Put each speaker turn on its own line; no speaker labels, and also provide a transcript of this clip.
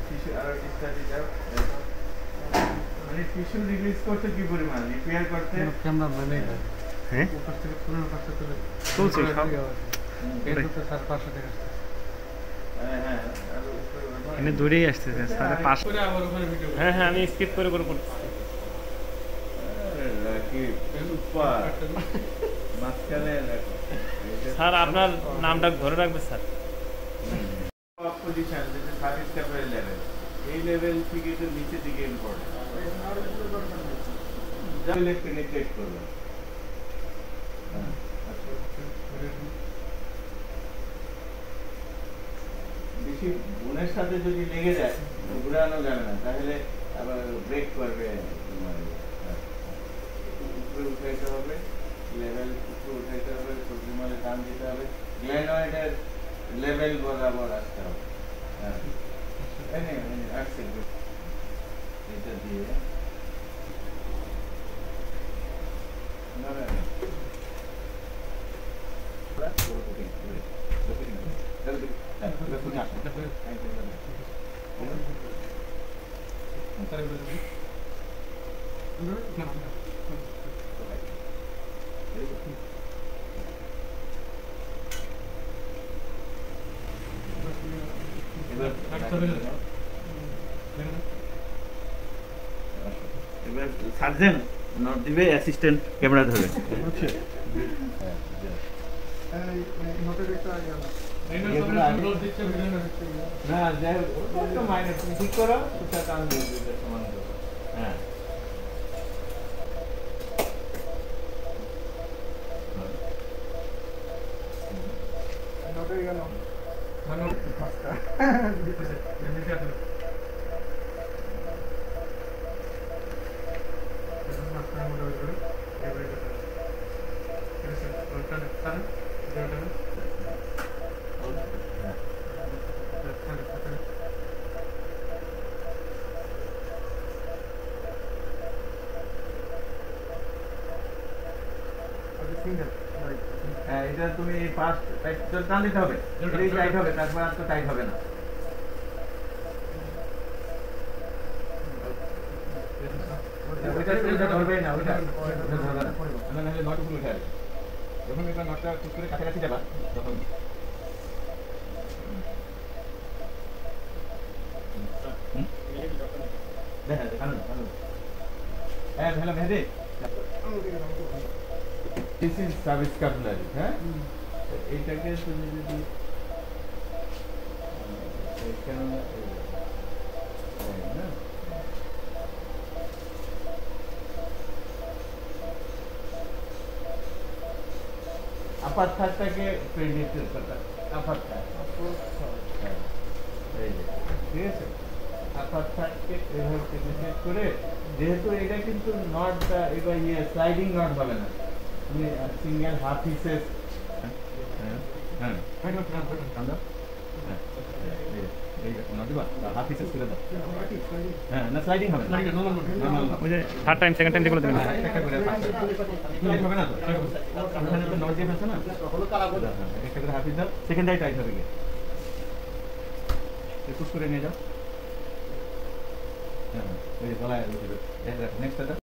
tissue আর study দাও দেখো মানে টিস্যু রিলিজ করতে কি পরিমাণ রিপেয়ার করতে
ক্যামেরা মানে
হ্যাঁ
উপর থেকে পুরো পাশে তুলে
চলছে সব
এর তো 500 টাকা আসছে
হ্যাঁ হ্যাঁ আর উপরে
এনে দূরেই আসতেছে সাড়ে পাঁচ
করে আবার ওখানে ভিডিও
হ্যাঁ হ্যাঁ আমি স্কিপ করে করে করতেছি
রাখি উপর মাঝখানে রাখো
স্যার আপনার নামটা ধরে রাখবে স্যার
পজিশন যেটা সার্ভিস ক্যাপের লেভেল এই লেভেল থেকে তো নিচে দিকে ইম্পর্টেন্ট যাহলে পেনিট্রেট করবে বেশি বোনের সাথে যদি লেগে যায় ঘুরানো যাবে না তাহলে আবার ব্রেক করবে তোমার উপরে উঠাইতে হবে লেভেল উপরে উঠাইতে হবে সবজিমালে টান দিতে হবে গ্ল্যানয়েডের লেভেল বরাবর আসতে হবে হ্যাঁ আসছে এটা দিয়ে না না এবার সার্জেন নট দিবে অ্যাসিস্ট্যান্ট ক্যামেরা ধরে না যাই হোক মাইনাস ঠিক করো সেটা টান দিয়ে দিতে সমান করো হ্যাঁ হ্যাঁ এটা তুমি ফার্স্ট টান দিতে হবে এটাই টাইট হবে তারপর আর তো টাইট হবে না ওইটা ধরবে না ওইটা ধরবে না নাহলে নট উপরে উঠে আসবে যখন এটা নটটা ঠিক করে কাছাকাছি যাবা তখন হ্যাঁ hello Mehedi This is service capillary, হ্যাঁ এইটাকে তুমি যদি এখানে না আপার থাকটাকে পেন্ডিক্ট করতে আপার থাক এই যে ঠিক আছে আপার থাককে এভাবে পেন্ডিক্ট করে যেহেতু এটা কিন্তু নটটা এবার ইয়ে স্লাইডিং নট হবে না তুমি সিঙ্গেল হাফ পিসেস হ্যাঁ হাফ পিসেস করে দাও হ্যাঁ না স্লাইডিং হবে না
ওই যে থার্ড টাইম সেকেন্ড টাইম যেগুলো দেবেন
একটা করে হবে না তো ওখানে তো নট দিয়ে ফেলছে না একটা করে হাফ পিস দাও সেকেন্ডটাই টাইট হবে গিয়ে পুশ করে নিয়ে যাও হ্যাঁ ওই যে গলায় নেক্সট